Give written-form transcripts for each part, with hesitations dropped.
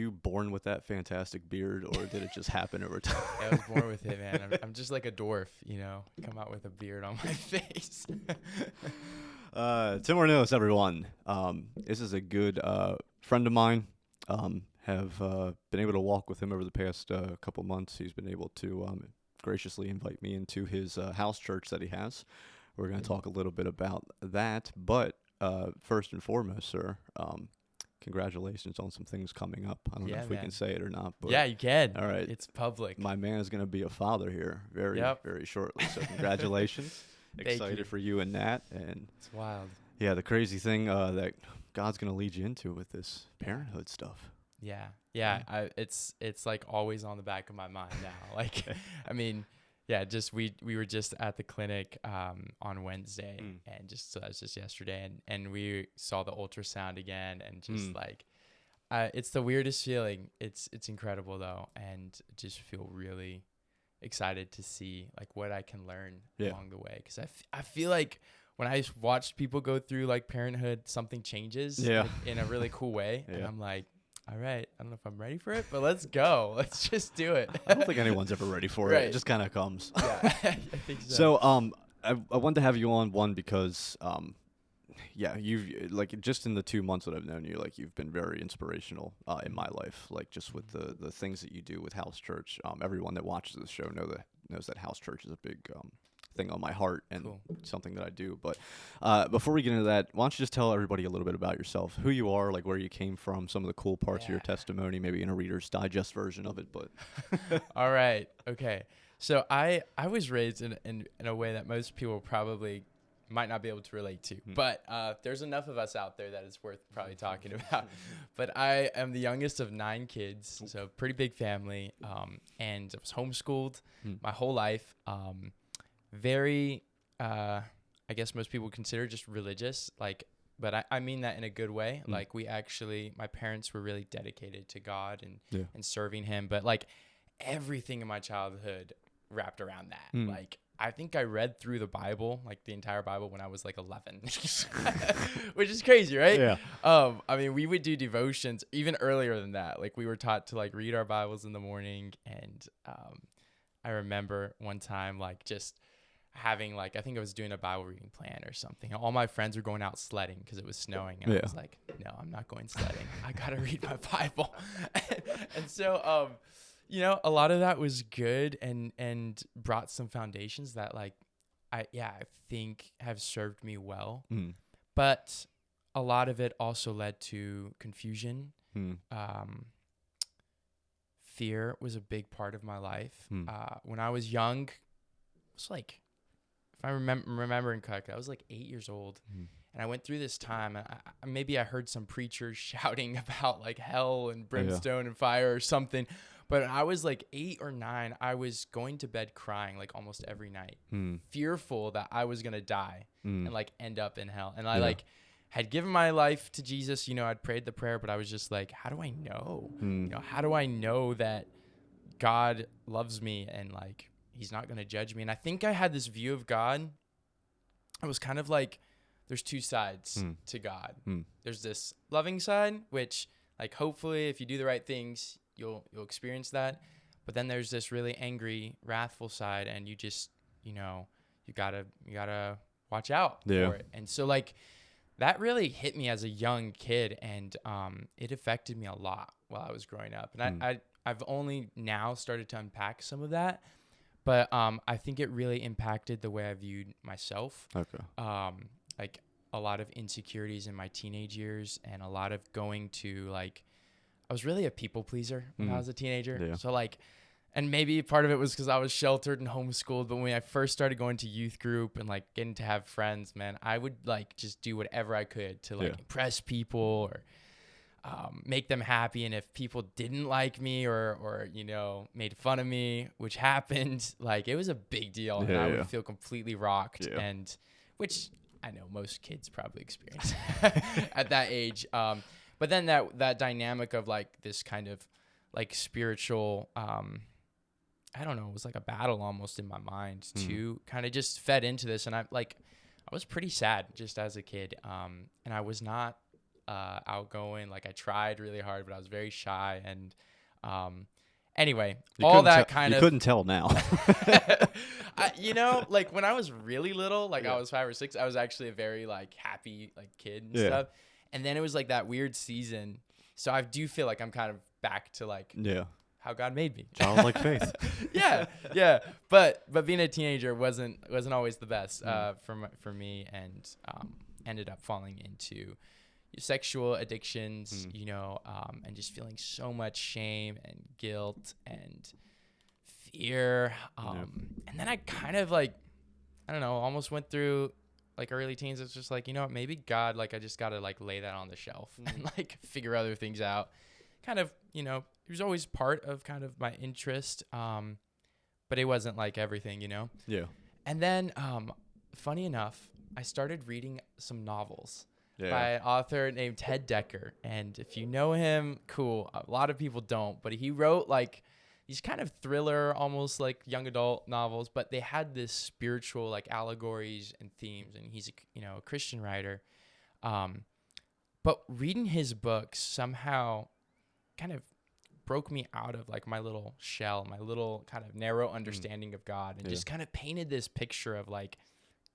you born with that fantastic beard, or did it just happen over time? I was born with it, man. I'm just like a dwarf, come out with a beard on my face. Tim Ornelas, everyone. This is a good friend of mine. Have been able to walk with him over the past couple months. He's been able to graciously invite me into his house church that he has. We're going to talk a little bit about that. But first and foremost, sir, congratulations on some things coming up. I don't know if we can say it or not. But yeah, you can. All right. It's public. My man is going to be a father here very shortly. So congratulations. Excited for you and Nat. And it's wild. Yeah, the crazy thing that God's going to lead you into with this parenthood stuff. Yeah. It's like always on the back of my mind now. Like, I mean, yeah, just we were just at the clinic on Wednesday, and so that was just yesterday, and we saw the ultrasound again, and just it's the weirdest feeling. It's incredible though, and just feel really excited to see like what I can learn along the way, because I feel like when I watched people go through like parenthood, something changes in a really cool way, and I'm like, all right, I don't know if I'm ready for it, but let's go. Let's just do it. I don't think anyone's ever ready for it. It just kind of comes. Yeah, I think so. So I wanted to have you on, one, because you've like just in the 2 months that I've known you, like you've been very inspirational in my life, like just with the things that you do with house church. Everyone that watches the show knows that house church is a big thing on my heart and something that I do. But before we get into that, why don't you just tell everybody a little bit about yourself, who you are, like where you came from, some of the cool parts of your testimony, maybe in a Reader's Digest version of it. But all right, okay. So I was raised in a way that most people probably might not be able to relate to, but there's enough of us out there that it's worth probably talking about. But I am the youngest of 9 kids, so pretty big family, and I was homeschooled my whole life. Very, I guess most people consider just religious, but I mean that in a good way. Like my parents were really dedicated to God and serving him, but like everything in my childhood wrapped around that. Like, I think I read through the Bible, like the entire Bible, when I was like 11, which is crazy, right? Yeah. I mean, we would do devotions even earlier than that. Like, we were taught to like read our Bibles in the morning, and I remember one time like just having like, I think I was doing a Bible reading plan or something. All my friends were going out sledding because it was snowing, and I was like, no, I'm not going sledding. I gotta read my Bible. And so a lot of that was good and brought some foundations that like I think have served me well. But a lot of it also led to confusion. Fear was a big part of my life. When I was young, it was like, if I remembering correctly, I was like 8 years old, and I went through this time. Maybe I heard some preachers shouting about like hell and brimstone and fire or something, but I was like 8 or 9. I was going to bed crying like almost every night, fearful that I was gonna die and like end up in hell. And I like had given my life to Jesus. I'd prayed the prayer, but I was just like, how do I know? How do I know that God loves me and like he's not going to judge me? And I think I had this view of God. I was kind of like, there's 2 sides to God. There's this loving side, which like, hopefully if you do the right things, you'll experience that. But then there's this really angry, wrathful side, and you just, you gotta watch out for it. And so like, that really hit me as a young kid, and it affected me a lot while I was growing up. And I've only now started to unpack some of that. But I think it really impacted the way I viewed myself. Okay. Like a lot of insecurities in my teenage years, and a lot of going to like, I was really a people pleaser when I was a teenager. Yeah. So like, and maybe part of it was because I was sheltered and homeschooled. But when I first started going to youth group and like getting to have friends, man, I would like just do whatever I could to like impress people or make them happy. And if people didn't like me or made fun of me, which happened, like it was a big deal, and I would feel completely rocked, and which I know most kids probably experience at that age. But then that dynamic of like this kind of like spiritual, I don't know, it was like a battle almost in my mind to kind of just fed into this, and I was pretty sad just as a kid, and I was not outgoing. Like I tried really hard, but I was very shy. And anyway, You all couldn't that tell- kind you of couldn't tell now. like when I was really little, like Yeah. I was 5 or 6, I was actually a very like happy like kid and Yeah. stuff. And then it was like that weird season. So I do feel like I'm kind of back to like Yeah. how God made me. Childlike faith. yeah. But being a teenager wasn't always the best for me, and ended up falling into sexual addictions, and just feeling so much shame and guilt and fear. And then I kind of like, I don't know, almost went through like early teens. It's just like, you know what, maybe God, like I just got to like lay that on the shelf and like figure other things out. Kind of, it was always part of kind of my interest. But it wasn't like everything, Yeah. And then, funny enough, I started reading some novels Yeah. by an author named Ted Decker. And if you know him, cool. A lot of people don't, but he wrote like these kind of thriller, almost like young adult novels, but they had this spiritual like allegories and themes. And he's a Christian writer. But reading his books somehow kind of broke me out of like my little shell, my little kind of narrow understanding of God, and just kind of painted this picture of like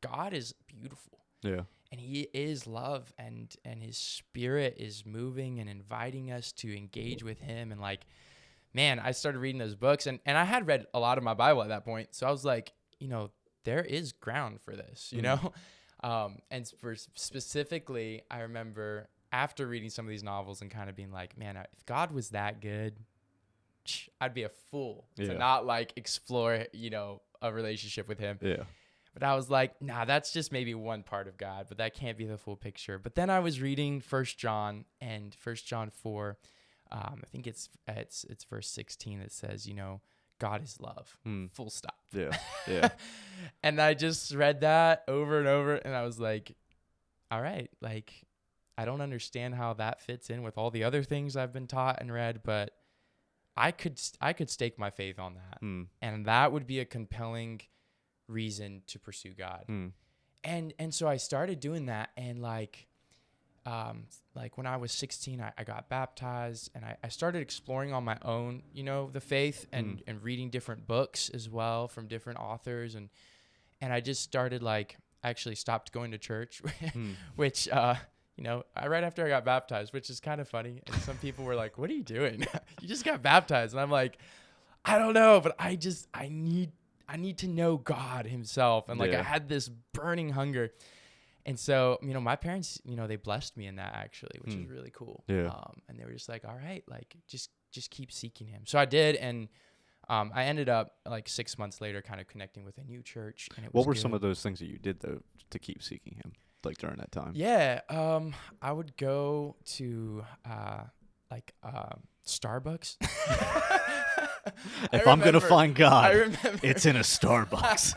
God is beautiful. Yeah. And he is love, and his spirit is moving and inviting us to engage with him. And like, man, I started reading those books, and I had read a lot of my Bible at that point. So I was like, there is ground for this, and for specifically, I remember after reading some of these novels and kind of being like, man, if God was that good, I'd be a fool to not like explore, a relationship with him. Yeah. But I was like, nah, that's just maybe one part of God, but that can't be the full picture. But then I was reading 1 John and 1 John 4. I think it's verse 16 that says, God is love, full stop. Yeah. Yeah. And I just read that over and over, and I was like, all right, like, I don't understand how that fits in with all the other things I've been taught and read, but I could stake my faith on that. And that would be a compelling reason to pursue God. And so I started doing that, and like when I was 16, I got baptized, and I started exploring on my own, the faith, and reading different books as well from different authors, and I just started like, actually stopped going to church, which right after I got baptized, which is kind of funny. And some people were like, what are you doing? You just got baptized. And I'm like, I don't know, but I need to know God himself. And like, I had this burning hunger. And so, my parents, they blessed me in that actually, which is really cool. Yeah. And they were just like, all right, like just keep seeking him. So I did. And I ended up like 6 months later kind of connecting with a new church. And What were some of those things that you did though to keep seeking him, like during that time? Yeah, I would go to Starbucks. If I'm gonna find God, I remember it's in a Starbucks.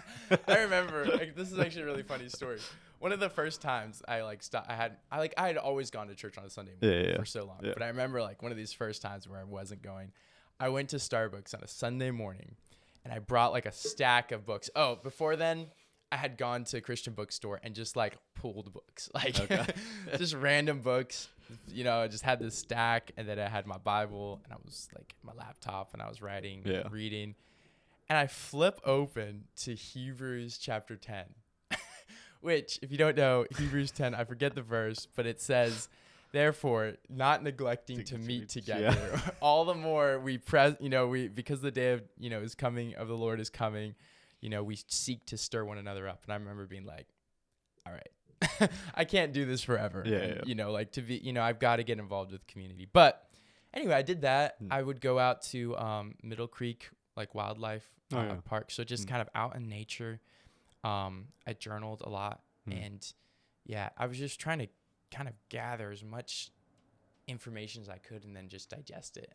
I remember, like, this is actually a really funny story. One of the first times I had always gone to church on a Sunday morning for so long, but I remember like one of these first times where I wasn't going. I went to Starbucks on a Sunday morning, and I brought like a stack of books. Oh, before then, I had gone to a Christian bookstore and just like pulled books, like just random books. I just had this stack, and then I had my Bible, and I was like my laptop, and I was writing, reading, and I flip open to Hebrews chapter 10, which, if you don't know, Hebrews 10, I forget the verse, but it says, therefore, not neglecting to meet together, all the more we because the day of is coming, of the Lord is coming. We seek to stir one another up. And I remember being like, all right, I can't do this forever. Like to be, I've got to get involved with community. But anyway, I did that. I would go out to Middle Creek, like wildlife park. So just kind of out in nature. I journaled a lot. And I was just trying to kind of gather as much information as I could and then just digest it.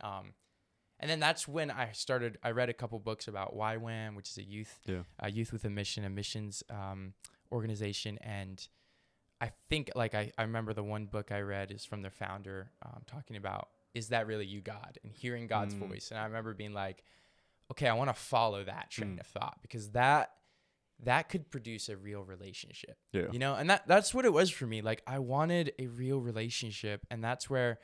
And then that's when I read a couple books about YWAM, which is a youth with a mission, a missions organization. And I think like I remember the one book I read is from their founder talking about, is that really you, God? And hearing God's voice. And I remember being like, okay, I want to follow that train of thought, because that that could produce a real relationship. Yeah. You know, and that's what it was for me. Like, I wanted a real relationship, and that's where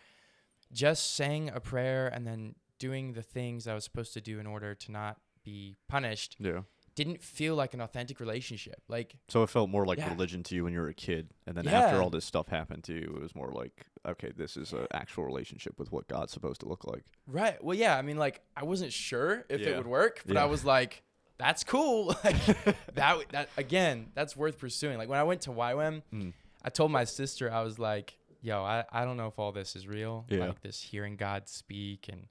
just saying a prayer and then doing the things I was supposed to do in order to not be punished Yeah. didn't feel like an authentic relationship. Like, So it felt more like yeah. religion to you when you were a kid, and then Yeah. after all this stuff happened to you, it was more like, okay, this is an actual relationship with what God's supposed to look like. Right. Well, yeah. I mean, like, I wasn't sure if Yeah. it would work, but Yeah. I was like, that's cool. Like, that again, that's worth pursuing. Like, when I went to YWAM, I told my sister, I was like, yo, I don't know if all this is real. Yeah. Like, this hearing God speak and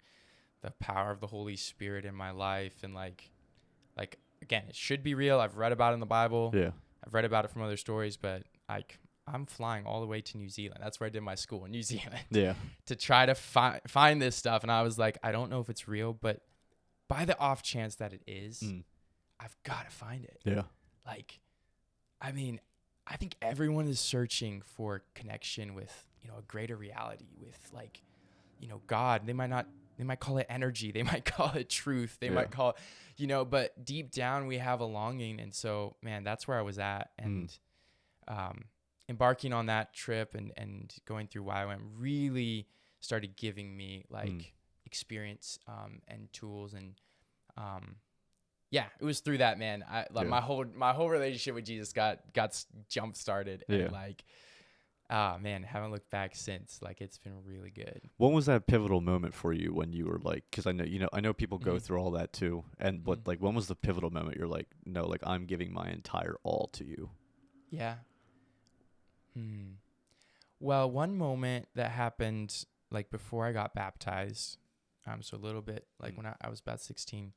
the power of the Holy Spirit in my life, and like again, it should be real. I've read about it in the Bible. Yeah. I've read about it from other stories, but like, I'm flying all the way to New Zealand. That's where I did my school in New Zealand. Yeah. To try to find this stuff. And I was like, I don't know if it's real, but by the off chance that it is, I've got to find it. Yeah. Like, I mean, I think everyone is searching for connection with, you know, a greater reality, with like, you know, God. They might call it energy. They might call it truth. They might call it, you know, but deep down we have a longing. And so, man, that's where I was at. And embarking on that trip and going through YWAM really started giving me like experience and tools. And yeah, it was through that, man. My whole relationship with Jesus got jump started. And like, man, haven't looked back since. Like, it's been really good. What was that pivotal moment for you when you were like, because I know people go through all that too, and but like, when was the pivotal moment you're like, no, like, I'm giving my entire all to you? Yeah. Well, one moment that happened like before I got baptized, so a little bit like when I was about 16,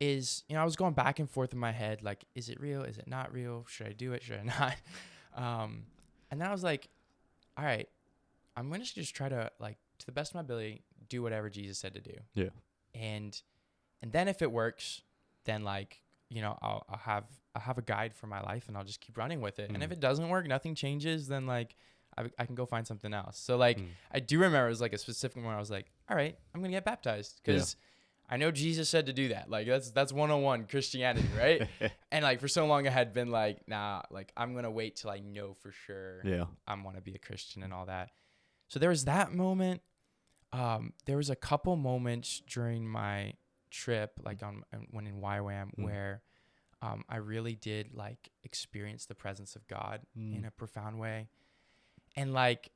is, you know, I was going back and forth in my head, like, is it real? Is it not real? Should I do it? Should I not? And then I was like, all right, I'm going to just try to, like, to the best of my ability, do whatever Jesus said to do. Yeah. And then if it works, then, like, you know, I'll have a guide for my life and I'll just keep running with it. And if it doesn't work, nothing changes, then like I can go find something else. So like I do remember it was like a specific one I was like, all right, I'm going to get baptized because I know Jesus said to do that. Like that's 101 Christianity, right? And like for so long I had been like, nah, like I'm going to wait till I know for sure I want to be a Christian and all that. So there was that moment. There was a couple moments during my trip, like when in YWAM, where I really did like experience the presence of God in a profound way. And like,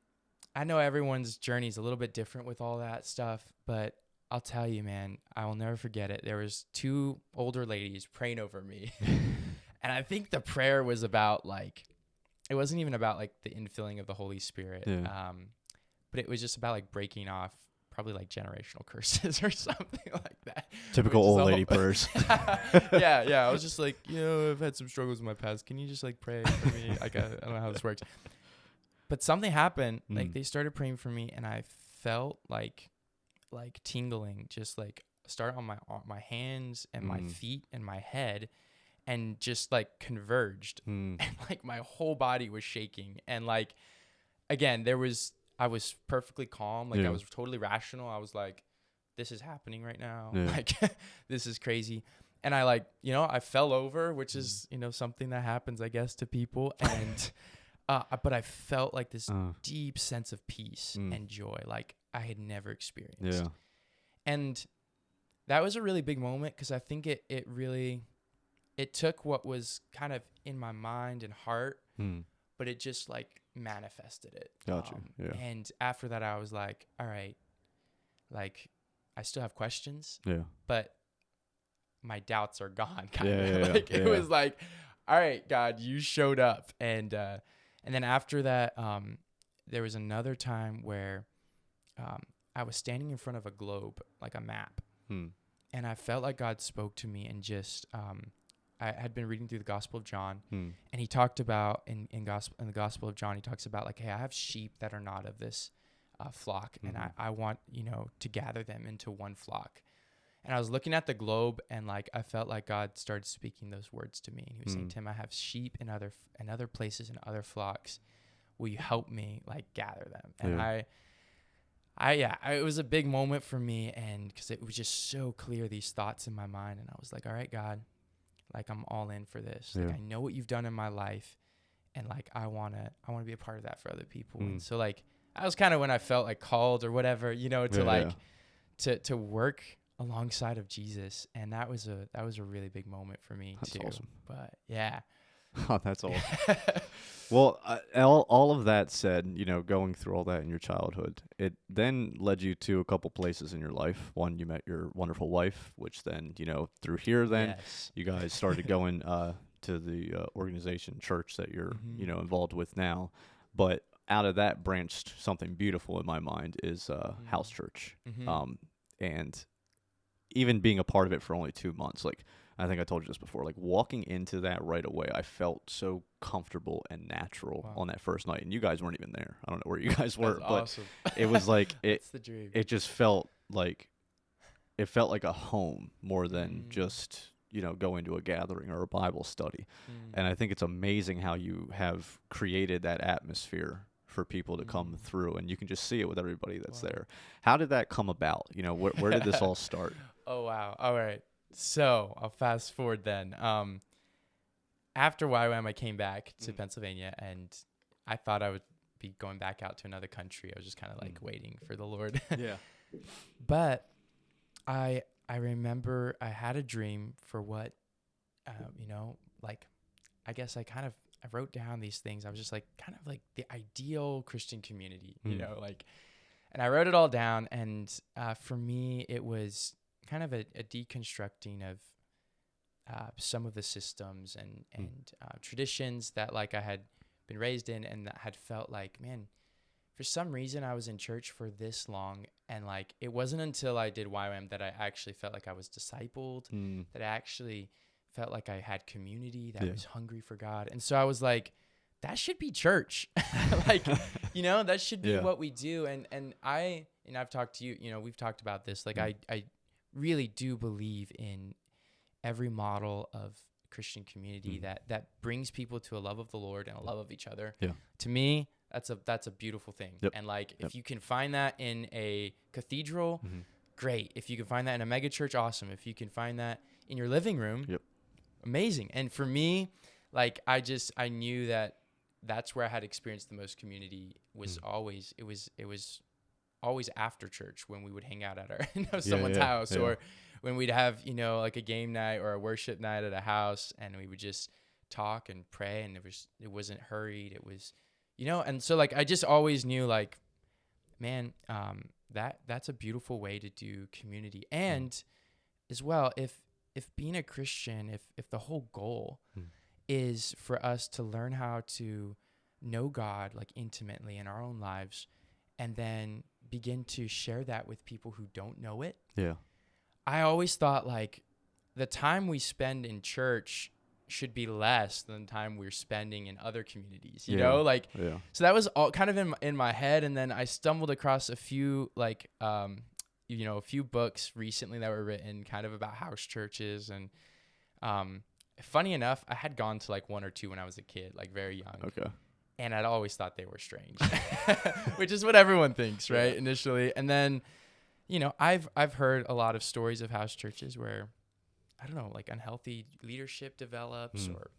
I know everyone's journey is a little bit different with all that stuff, but I'll tell you, man, I will never forget it. There was two older ladies praying over me. And I think the prayer was about like, it wasn't even about like the infilling of the Holy Spirit. But it was just about like breaking off probably like generational curses or something like that. Typical old lady prayers. Yeah. I was just like, you know, I've had some struggles in my past. Can you just like pray for me? Like, I don't know how this works. But something happened. Like they started praying for me, and I felt like tingling, just like start on my hands and my feet and my head, and just like converged, and like my whole body was shaking. And like, again, I was perfectly calm. Like I was totally rational. I was like, this is happening right now. Like, this is crazy. And I like, you know, I fell over, which is, you know, something that happens, I guess, to people. And, but I felt like this deep sense of peace and joy, like I had never experienced. Yeah. And that was a really big moment, because I think it took what was kind of in my mind and heart, but it just like manifested it. Gotcha. And after that, I was like, all right, like I still have questions, but my doubts are gone. It was like, all right, God, you showed up. And then after that, there was another time where I was standing in front of a globe, like a map, and I felt like God spoke to me, and just I had been reading through the Gospel of John, and he talked about in the Gospel of John, he talks about like, hey, I have sheep that are not of this flock, and I want, you know, to gather them into one flock. And I was looking at the globe, and like I felt like God started speaking those words to me, and he was saying, Tim, I have sheep in other places and other flocks. Will you help me like gather them? And it was a big moment for me, and because it was just so clear, these thoughts in my mind, and I was like, all right, God, like I'm all in for this. Yeah. Like I know what you've done in my life, and like I wanna be a part of that for other people. And so like that was kind of when I felt like called or whatever, you know, to to work alongside of Jesus, and that was a really big moment for me. That's too. awesome. But yeah. Oh, that's awesome. Well, all of that said, you know, going through all that in your childhood, it then led you to a couple places in your life. One, you met your wonderful wife, which then, you know, through here, then you guys started going to the organization, church that you're, you know, involved with now. But out of that branched something beautiful in my mind is house church. And even being a part of it for only 2 months, like I think I told you this before, like walking into that right away, I felt so comfortable and natural on that first night. And you guys weren't even there. I don't know where you guys were, That's but awesome. it was like That's the dream. it just felt like a home more than just, you know, going to a gathering or a Bible study. And I think it's amazing how you have created that atmosphere for people to come through, and you can just see it with everybody that's there. How did that come about? You know, where did this all start? Oh, wow. All right. So I'll fast forward then. After YWAM, I came back to Pennsylvania, and I thought I would be going back out to another country. I was just kind of like waiting for the Lord. Yeah. But I remember I had a dream for what, you know, like, I guess I wrote down these things. I was just like, kind of like the ideal Christian community, you know, like, and I wrote it all down. And for me, it was kind of a deconstructing of some of the systems and traditions that like I had been raised in, and that had felt like, man, for some reason I was in church for this long, and like it wasn't until I did YWAM that I actually felt like I was discipled, that I actually felt like I had community, that I was hungry for God. And so I was like, that should be church. Like, you know, that should be what we do. And I've talked to you, you know, we've talked about this. Like I really do believe in every model of Christian community that brings people to a love of the Lord and a love of each other. Yeah. To me, that's a beautiful thing. Yep. And like, if you can find that in a cathedral, great. If you can find that in a mega church, awesome. If you can find that in your living room, amazing. And for me, like, I knew that that's where I had experienced the most community was always, it was always after church when we would hang out at our, someone's house, or when we'd have, like a game night or a worship night at a house, and we would just talk and pray, and it wasn't hurried. It was, and so like, I just always knew like, man, that's a beautiful way to do community. And as well, if being a Christian, if the whole goal is for us to learn how to know God like intimately in our own lives, and then begin to share that with people who don't know it. Yeah. I always thought like the time we spend in church should be less than the time we're spending in other communities, you know, like, so that was all kind of in my head. And then I stumbled across a few like, a few books recently that were written kind of about house churches. And funny enough, I had gone to like one or two when I was a kid, like very young. Okay. And I'd always thought they were strange, which is what everyone thinks, right? Initially. And then, I've heard a lot of stories of house churches where, I don't know, like unhealthy leadership develops or,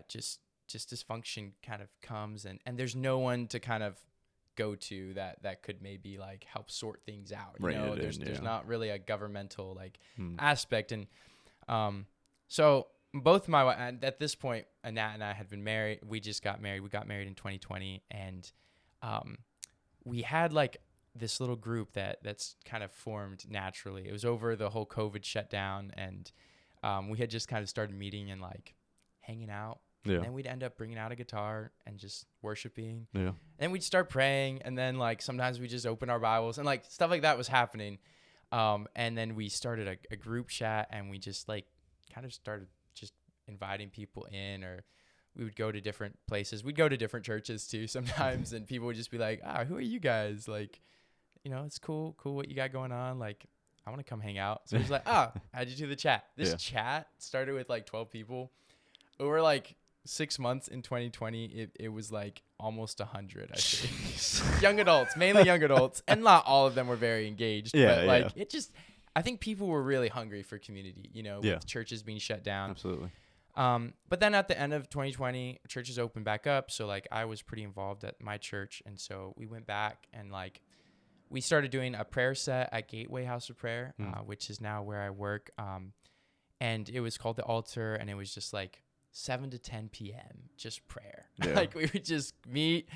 just dysfunction kind of comes, and there's no one to kind of go to that could maybe like help sort things out. There's not really a governmental like aspect. And so both at this point, Annette and I had been married. We just got married. We got married in 2020, and we had like this little group that's kind of formed naturally. It was over the whole COVID shutdown, and we had just kind of started meeting and like hanging out. Yeah. And then we'd end up bringing out a guitar and just worshiping. Yeah. And then we'd start praying, and then like sometimes we just open our Bibles, and like stuff like that was happening. And then we started a group chat, and we just like kind of started just inviting people in, or we would go to different places. We'd go to different churches too sometimes, and people would just be like, who are you guys? Like, it's cool what you got going on. Like, I want to come hang out. So it was like, add you to the chat. This chat started with like 12 people. Over like 6 months in 2020, it was like almost 100, I think. Young adults, mainly young adults. And not all of them were very engaged. But like, it just, I think people were really hungry for community, with churches being shut down. Absolutely. But then at the end of 2020, churches opened back up. So like I was pretty involved at my church. And so we went back and like we started doing a prayer set at Gateway House of Prayer, which is now where I work. And it was called The Altar, and it was just like 7 to 10 p.m., just prayer. Yeah. Like we would just meet,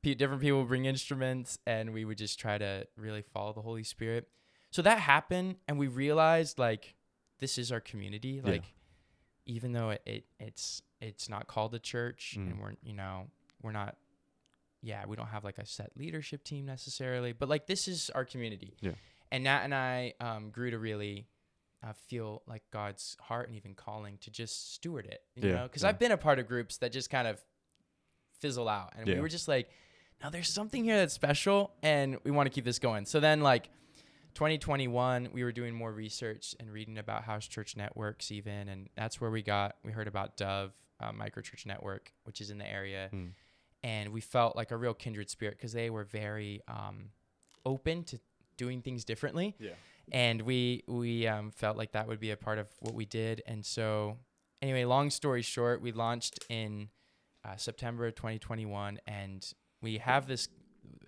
different people would bring instruments, and we would just try to really follow the Holy Spirit. So that happened, and we realized like this is our community. Like even though it's not called a church, and we're not, we don't have like a set leadership team necessarily, but like this is our community. Yeah. And Nat and I grew to really feel like God's heart and even calling to just steward it, you know, because I've been a part of groups that just kind of fizzle out, and we were just like, no, there's something here that's special, and we want to keep this going. So then like 2021, we were doing more research and reading about house church networks even, and that's where we heard about Dove Microchurch Network, which is in the area. And we felt like a real kindred spirit because they were very open to doing things differently. Yeah. And we felt like that would be a part of what we did. And so anyway, long story short, we launched in September of 2021, and we have this,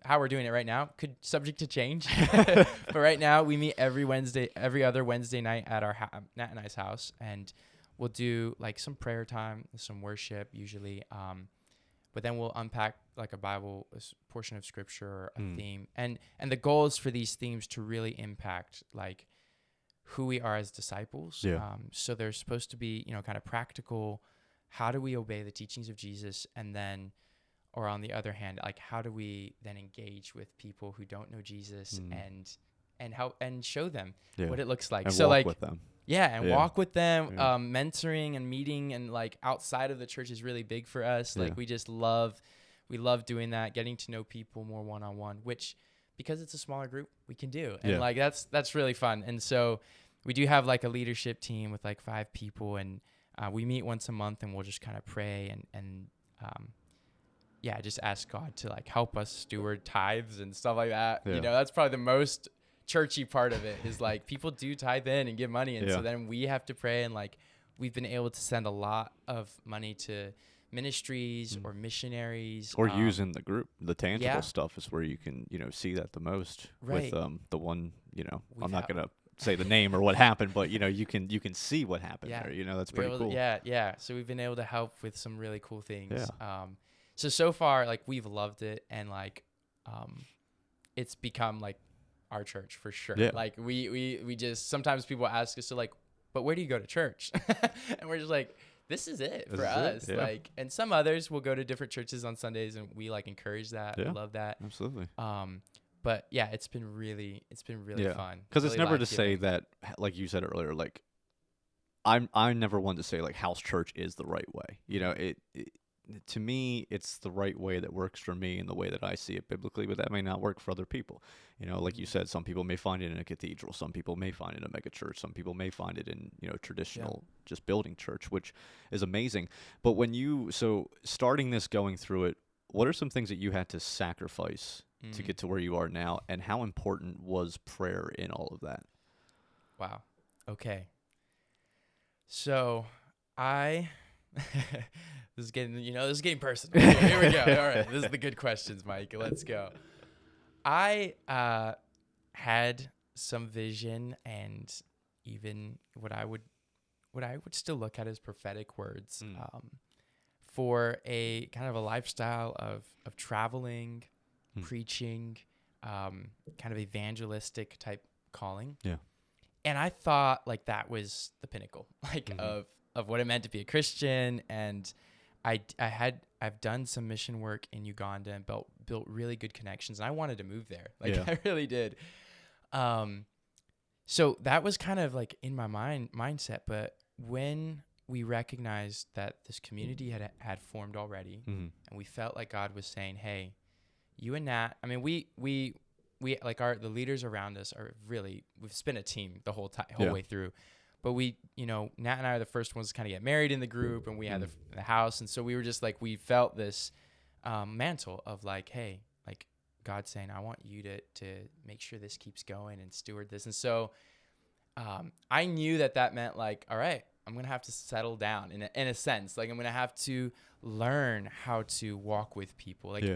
how we're doing it right now could subject to change. But right now we meet every other Wednesday night at our Nat and I's house, and we'll do like some prayer time, some worship usually. But then we'll unpack like a Bible, a portion of scripture, or a theme. And the goal is for these themes to really impact like who we are as disciples. Yeah. So they're supposed to be, kind of practical. How do we obey the teachings of Jesus? And then, or on the other hand, like how do we then engage with people who don't know Jesus and help and show them what it looks like. And so walk like with them. Walk with them. Mentoring and meeting and like outside of the church is really big for us. Like we love doing that, getting to know people more one-on-one, which because it's a smaller group, we can do. And like that's really fun. And so we do have like a leadership team with like 5 people, and we meet once a month, and we'll just kind of pray and just ask God to like help us steward tithes and stuff like that. Yeah. That's probably the most churchy part of it is like people do tithe in and give money, and so then we have to pray, and like we've been able to send a lot of money to ministries or missionaries, or using the group. The tangible stuff is where you can see that the most, right? With the one I'm not gonna say the name or what happened, but you can see what happened there. That's pretty cool. So we've been able to help with some really cool things. So far like we've loved it, and like it's become like our church for sure. Yeah. Like we just, sometimes people ask us to like, but where do you go to church? And we're just like, this is it for us. Yeah. Like, and some others will go to different churches on Sundays, and we like encourage that. Yeah. We love that. Absolutely. But yeah, it's been really fun. Because it's never to say that, like you said earlier, like I'm never one to say like house church is the right way. It to me, it's the right way that works for me and the way that I see it biblically, but that may not work for other people. Like you said, some people may find it in a cathedral, some people may find it in a mega church, some people may find it in, traditional just building church, which is amazing. But starting this, going through it, what are some things that you had to sacrifice to get to where you are now, and how important was prayer in all of that? Wow. Okay. So this is getting personal. Here we go. All right. This is the good questions, Mike. Let's go. I had some vision, and even what I would still look at as prophetic words for a kind of a lifestyle of traveling, preaching, kind of evangelistic type calling. Yeah. And I thought like that was the pinnacle, like of what it meant to be a Christian. And I've done some mission work in Uganda and built really good connections, and I wanted to move there. Like I really did. So that was kind of like in my mindset. But when we recognized that this community had formed already, and we felt like God was saying, "Hey, you and Nat." I mean, we like the leaders around us are really, we've been a team the whole way through. But we, Nat and I are the first ones to kind of get married in the group, and we had the house. And so we were just like, we felt this mantle of like, hey, like God's saying, I want you to make sure this keeps going and steward this. And so I knew that meant like, all right, I'm going to have to settle down in a sense. Like I'm going to have to learn how to walk with people. Like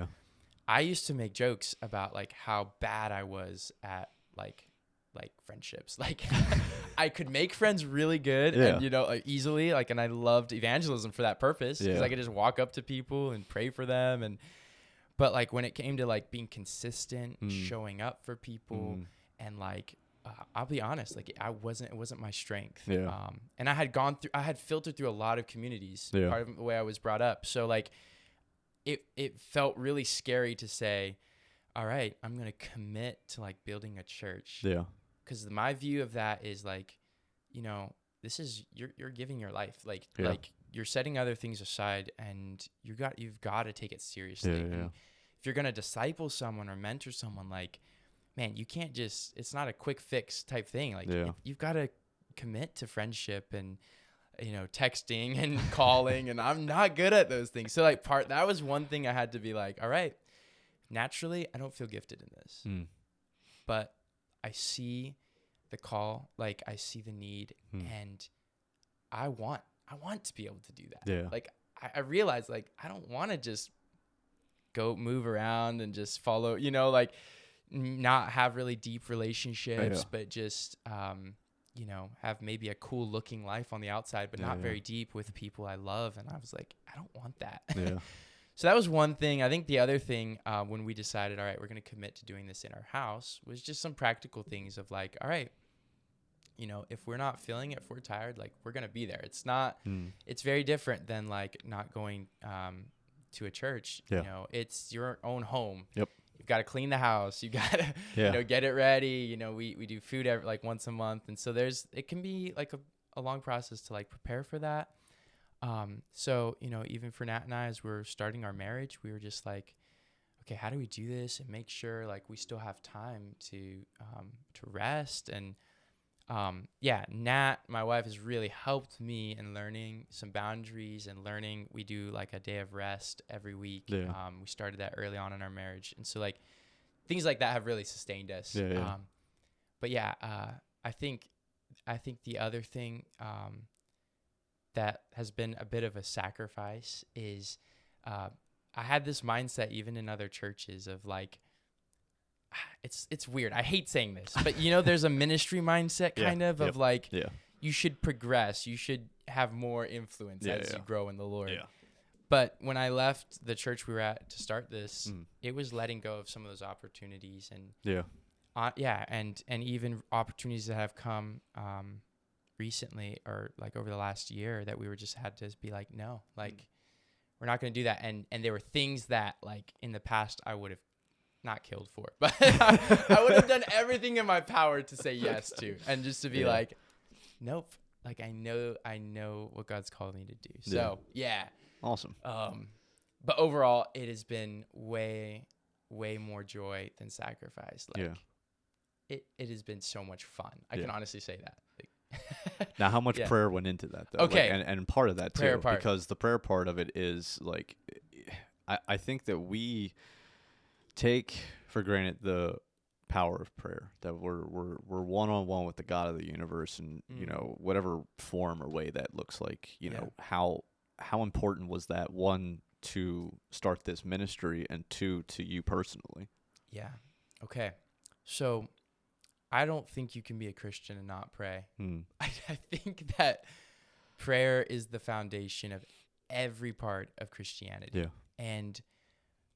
I used to make jokes about like how bad I was at like friendships. Like I could make friends really good and, you know, like easily, like, and I loved evangelism for that purpose because I could just walk up to people and pray for them. But like when it came to like being consistent, showing up for people and like, I'll be honest, like it wasn't my strength. And I had filtered through a lot of communities, part of the way I was brought up. So like it felt really scary to say, all right, I'm going to commit to like building a church. Because my view of that is like, you know, this is you're giving your life, like you're setting other things aside, and you've got to take it seriously. And if you're gonna disciple someone or mentor someone, like, man, you can't just. It's not a quick fix type thing. Like you've got to commit to friendship and, you know, texting and calling, and I'm not good at those things. So like that was one thing I had to be like, all right, naturally I don't feel gifted in this, but I see the call, like I see the need, and I want to be able to do that. Like I realize like I don't want to just go move around and just follow, you know, like not have really deep relationships, but just, you know, have maybe a cool looking life on the outside, but not very deep with people I love. And I was like, I don't want that. So that was one thing. I think the other thing, when we decided, all right, we're going to commit to doing this in our house, was just some practical things of like, all right, you know, if we're not feeling it, if we're tired, like we're going to be there. It's not, it's very different than like not going to a church. You know, it's your own home. You've got to clean the house. You got to, you know, get it ready. You know, we do food like once a month. And so it can be like a long process to like prepare for that. So, you know, even for Nat and I, as we're starting our marriage, we were just like, okay, how do we do this and make sure like we still have time to rest? And, Nat, my wife, has really helped me in learning some boundaries and learning. We do like a day of rest every week. We started that early on in our marriage. And so like things like that have really sustained us. I think the other thing, that has been a bit of a sacrifice is I had this mindset even in other churches of like, it's weird. I hate saying this, but you know, there's a ministry mindset kind of like you should progress. You should have more influence as you grow in the Lord. But when I left the church we were at to start this, it was letting go of some of those opportunities and and even opportunities that have come recently or like over the last year that we were just had to be like, no, like we're not going to do that. And there were things that like in the past I would have not killed for, but I would have done everything in my power to say yes to, and just to be like, nope. Like I know what God's called me to do. So awesome. But overall it has been way more joy than sacrifice. Like it has been so much fun. I can honestly say that. Like, now, how much prayer went into that, though? Okay. Like, and part of that, too, part. because the prayer part of it is, like, I think that we take for granted the power of prayer, that we're one-on-one with the God of the universe, and, you know, whatever form or way that looks like, you know, how important was that, one, to start this ministry, and two, to you personally? Yeah. Okay. So I don't think you can be a Christian and not pray. I think that prayer is the foundation of every part of Christianity. And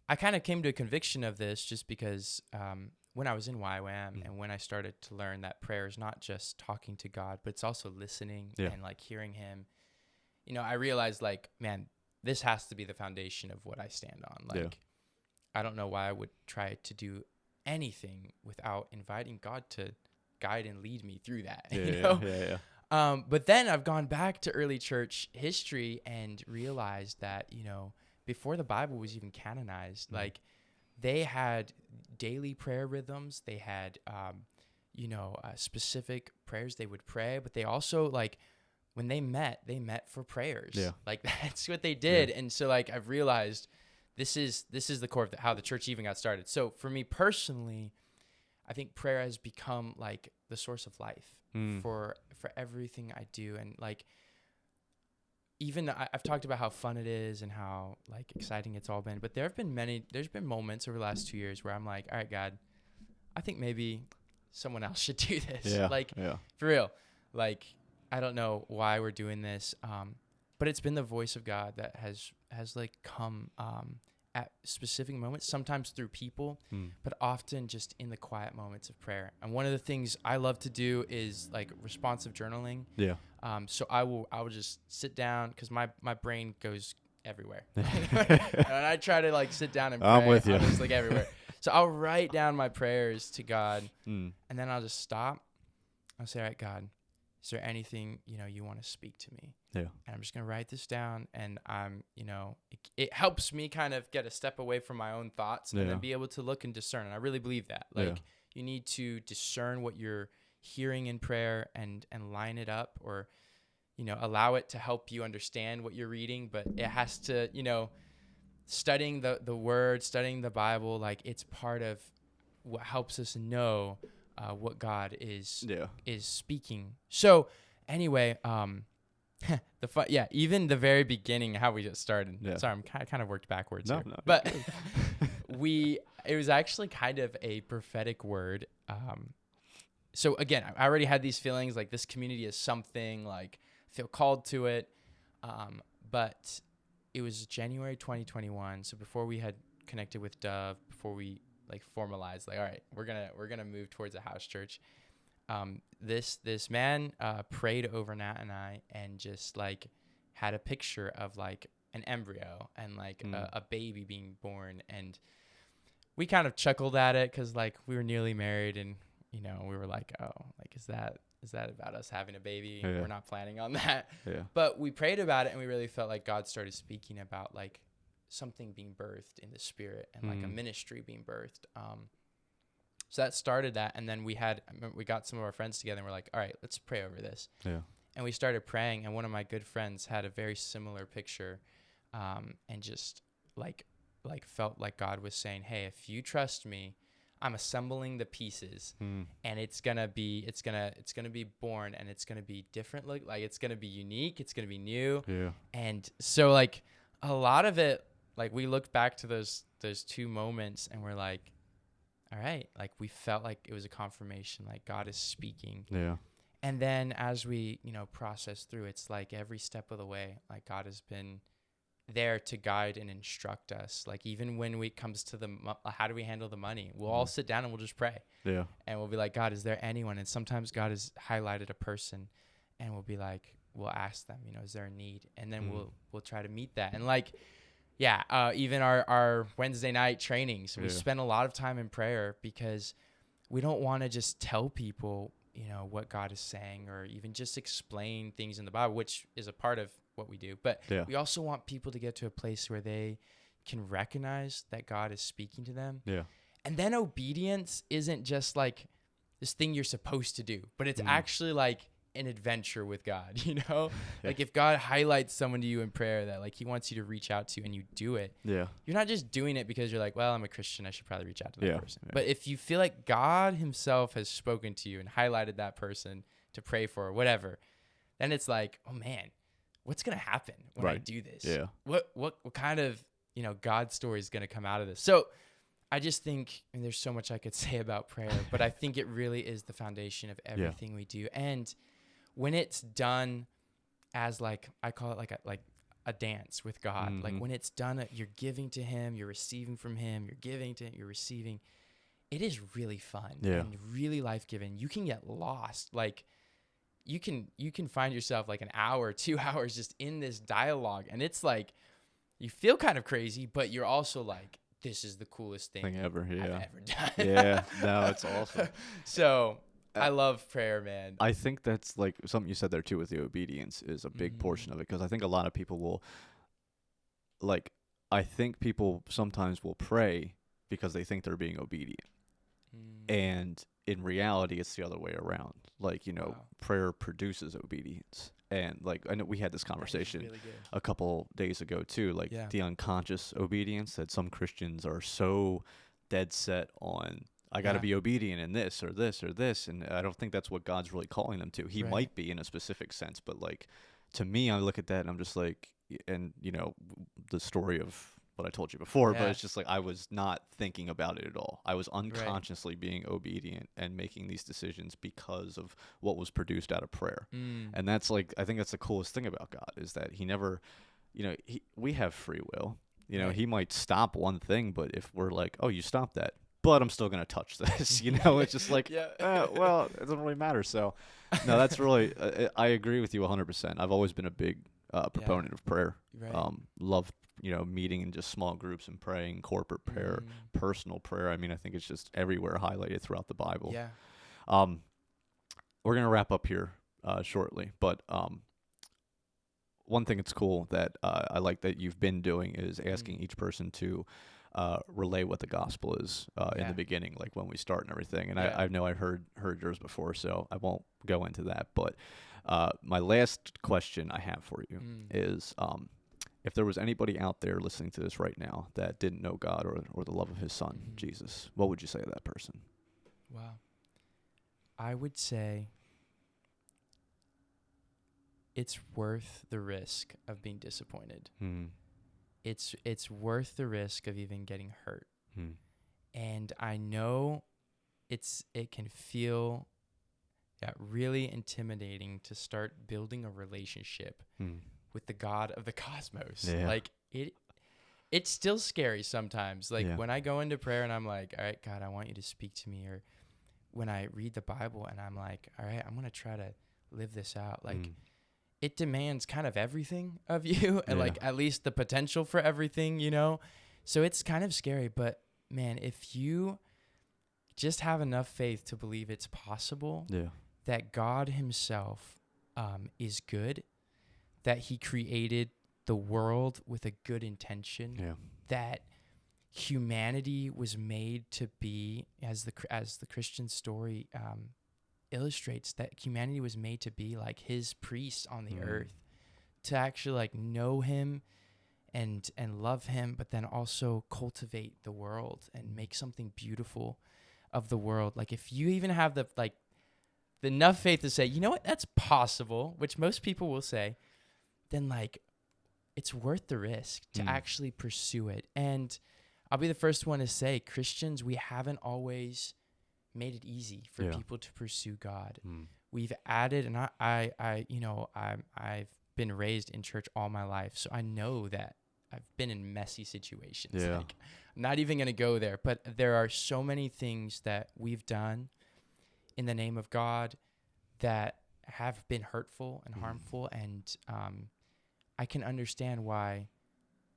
I kind of came to a conviction of this just because when I was in YWAM and when I started to learn that prayer is not just talking to God, but it's also listening and like hearing him, you know, I realized like, man, this has to be the foundation of what I stand on. Like, I don't know why I would try to do anything without inviting God to guide and lead me through that. You know? But then I've gone back to early church history and realized that, you know, before the Bible was even canonized, like they had daily prayer rhythms. They had, specific prayers they would pray, but they also like when they met for prayers. Like that's what they did. And so like I've realized this is the core of how the church even got started. So for me personally, I think prayer has become like the source of life for everything I do. And like, even I've talked about how fun it is and how like exciting it's all been, but there's been moments over the last 2 years where I'm like, all right, God, I think maybe someone else should do this. Yeah. Like, Yeah. for real. Like, I don't know why we're doing this. But it's been the voice of God that has like come at specific moments, sometimes through people, but often just in the quiet moments of prayer. And one of the things I love to do is like responsive journaling. Yeah. So I will just sit down, because my brain goes everywhere. And I try to like sit down and pray. I'm with you. I'm just like everywhere. So I'll write down my prayers to God, Mm. and then I'll just stop. I'll say, all right, God, is there anything, you want to speak to me? Yeah. And I'm just going to write this down, and it helps me kind of get a step away from my own thoughts and then be able to look and discern. And I really believe that. Like, you need to discern what you're hearing in prayer and line it up, or, allow it to help you understand what you're reading. But it has to, studying the word, studying the Bible, like, it's part of what helps us know what God is speaking. So anyway, even the very beginning, how we just started. Yeah. Sorry, I kind of worked backwards No, here. no, But it was actually kind of a prophetic word. So again, I already had these feelings like this community is something, like I feel called to it. But it was January 2021. So before we had connected with Dove, before we like formalized, like, all right, we're gonna move towards a house church. This man prayed over Nat and I, and just like had a picture of like an embryo and like a baby being born, and we kind of chuckled at it because like we were newly married, and we were like, oh, like is that about us having a baby? Yeah. We're not planning on that. Yeah. But we prayed about it, and we really felt like God started speaking about like something being birthed in the spirit, and like a ministry being birthed. So that started that. And then we got some of our friends together, and we're like, all right, let's pray over this. Yeah. And we started praying, and one of my good friends had a very similar picture, and just like felt like God was saying, hey, if you trust me, I'm assembling the pieces, and it's gonna be born, and it's gonna be different. Like it's gonna be unique. It's gonna be new. Yeah. And so like a lot of it, like we look back to those two moments, and we're like, all right, like we felt like it was a confirmation, like God is speaking. Yeah. And then as we, process through, it's like every step of the way, like God has been there to guide and instruct us. Like even when it comes to how do we handle the money? We'll all sit down and we'll just pray. Yeah. And we'll be like, God, is there anyone? And sometimes God has highlighted a person, and we'll be like, we'll ask them, is there a need? And then we'll try to meet that. And like, even our Wednesday night trainings, we spend a lot of time in prayer, because we don't want to just tell people, what God is saying, or even just explain things in the Bible, which is a part of what we do. But we also want people to get to a place where they can recognize that God is speaking to them. Yeah. And then obedience isn't just like this thing you're supposed to do, but it's actually like an adventure with God, Like if God highlights someone to you in prayer that like he wants you to reach out to, and you do it, you're not just doing it because you're like, well, I'm a Christian, I should probably reach out to that person. But if you feel like God himself has spoken to you and highlighted that person to pray for or whatever, then it's like, oh man, what's going to happen when I do this? Yeah. What kind of, God story is going to come out of this? So I just think, and there's so much I could say about prayer, but I think it really is the foundation of everything we do. And when it's done as like, I call it like a dance with God, like when it's done, you're giving to him, you're receiving from him, you're giving to him, you're receiving. It is really fun and really life-giving. You can get lost. Like you can find yourself like an hour, 2 hours just in this dialogue. And it's like, you feel kind of crazy, but you're also like, this is the coolest thing ever. Yeah. I've ever done. Yeah. No, it's awesome. So I love prayer, man. I think that's like something you said there too with the obedience is a big portion of it, because I think a lot of people will I think people sometimes will pray because they think they're being obedient. And in reality, it's the other way around. Like, prayer produces obedience. And like, I know we had this conversation really a couple days ago too, like the unconscious obedience that some Christians are so dead set on I got to be obedient in this or this or this. And I don't think that's what God's really calling them to. He might be in a specific sense, but like to me, I look at that and I'm just like, and you know, the story of what I told you before, but it's just like I was not thinking about it at all. I was unconsciously being obedient and making these decisions because of what was produced out of prayer. And that's like, I think that's the coolest thing about God is that he never, you know, we have free will. You know, he might stop one thing, but if we're like, oh, you stopped that, but I'm still going to touch this, you know, it's just like, well, it doesn't really matter. So, no, that's really, I agree with you 100%. I've always been a big proponent of prayer. Love, you know, meeting in just small groups and praying, corporate prayer, personal prayer. I mean, I think it's just everywhere highlighted throughout the Bible. Yeah. We're going to wrap up here shortly, but one thing that's cool that I like that you've been doing is asking each person to relay what the gospel is in the beginning, like when we start and everything. And I know I heard yours before, so I won't go into that. But my last question I have for you is if there was anybody out there listening to this right now that didn't know God or the love of his son, Jesus, what would you say to that person? Wow. I would say it's worth the risk of being disappointed. It's worth the risk of even getting hurt. And I know it can feel really intimidating to start building a relationship with the God of the cosmos. Yeah. Like it's still scary sometimes. Like when I go into prayer and I'm like, all right, God, I want you to speak to me. Or when I read the Bible and I'm like, all right, I'm going to try to live this out. Like it demands kind of everything of you and like at least the potential for everything, you know? So it's kind of scary, but man, if you just have enough faith to believe it's possible that God himself is good, that he created the world with a good intention, that humanity was made to be, as the Christian story illustrates, that humanity was made to be like his priests on the earth, to actually like know him and love him, but then also cultivate the world and make something beautiful of the world. Like if you even have the enough faith to say, you know what, that's possible, which most people will say, then like it's worth the risk to actually pursue it. And I'll be the first one to say, Christians, we haven't always made it easy for people to pursue God. We've added, and I've been raised in church all my life, so I know that I've been in messy situations. Like, I'm not even going to go there, but there are so many things that we've done in the name of God that have been hurtful and harmful, and I can understand why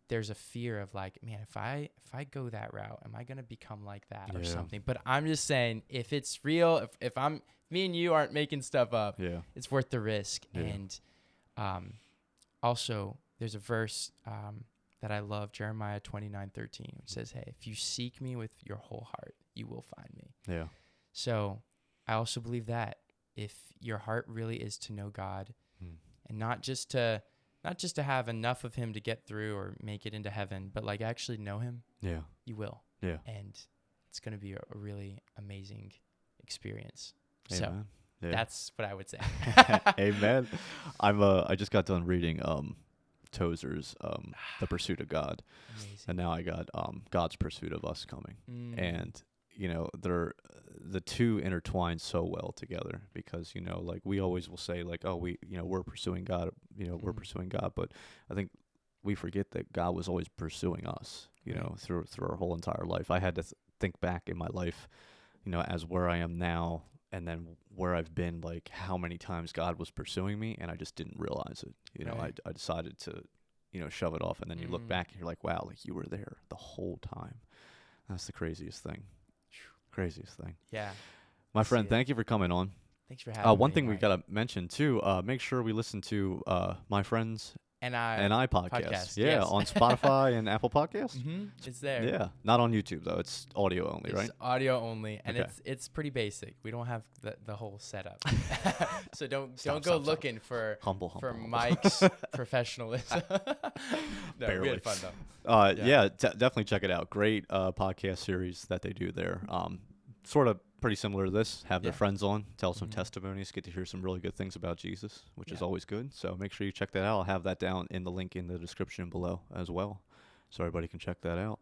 there's a fear of like, man, if I go that route, am I going to become like that or something? But I'm just saying, if it's real, if me and you aren't making stuff up, it's worth the risk. And also there's a verse that I love, Jeremiah 29:13, which says, hey, if you seek me with your whole heart, you will find me. So I also believe that if your heart really is to know God and not just to have enough of him to get through or make it into heaven, but like actually know him, you will. And it's going to be a really amazing experience. Amen. So that's what I would say. Amen. I just got done reading Tozer's The Pursuit of God. Amazing. And now I got God's Pursuit of Us coming. And you know, the two intertwine so well together, because, you know, like we always will say like, oh, we're pursuing God, we're pursuing God, but I think we forget that God was always pursuing us, you know, through our whole entire life. I had to think back in my life, you know, as where I am now and then where I've been, like how many times God was pursuing me and I just didn't realize it. You know, I decided to, you know, shove it off, and then you look back and you're like, wow, like you were there the whole time. That's the craziest thing. Craziest thing. Yeah. My friend, thank you for coming on. Thanks for having me. One thing we got to mention too, make sure we listen to My Friends and I podcast. Yeah, yes. On Spotify and Apple Podcasts. It's there. Yeah, not on YouTube though. It's audio only, right? It's audio only, and it's pretty basic. We don't have the whole setup, so don't go looking for humble. Mike's professionalism. No, Barely. We had fun though. Definitely check it out. Great podcast series that they do there. sort of pretty similar to this. Have their Yeah. friends on, tell some testimonies, get to hear some really good things about Jesus, which is always good. So make sure you check that out. I'll have that down in the link in the description below as well, so everybody can check that out.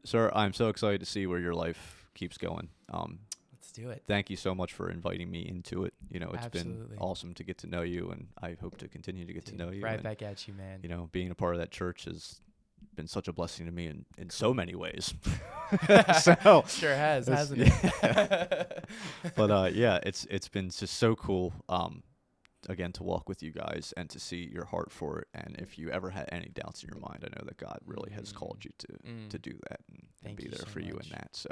Sir, I'm so excited to see where your life keeps going. Let's do it. Thank you so much for inviting me into it. You know, it's Absolutely. been awesome to get to know you, and I hope to continue to get to know you. Right and, back at you, man. you know, being a part of that church has been such a blessing to me in so many ways. So Sure has, hasn't it? but yeah, it's been just so cool again to walk with you guys and to see your heart for it. And if you ever had any doubts in your mind, I know that God really has called you to do that and be there for you in that. So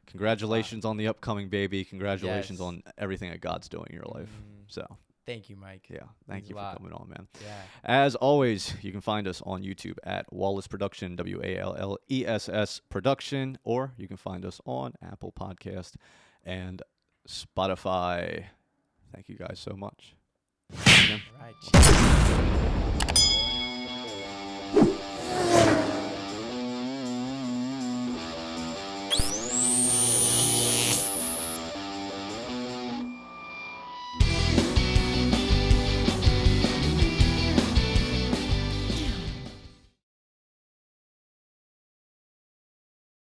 congratulations on the upcoming baby. Congratulations on everything that God's doing in your life. So thank you, Mike. yeah, thank you for coming on, man. Yeah. As always, you can find us on YouTube at Wallace Production, WALLESS Production, or you can find us on Apple Podcast and Spotify. Thank you guys so much. All right. Cheers.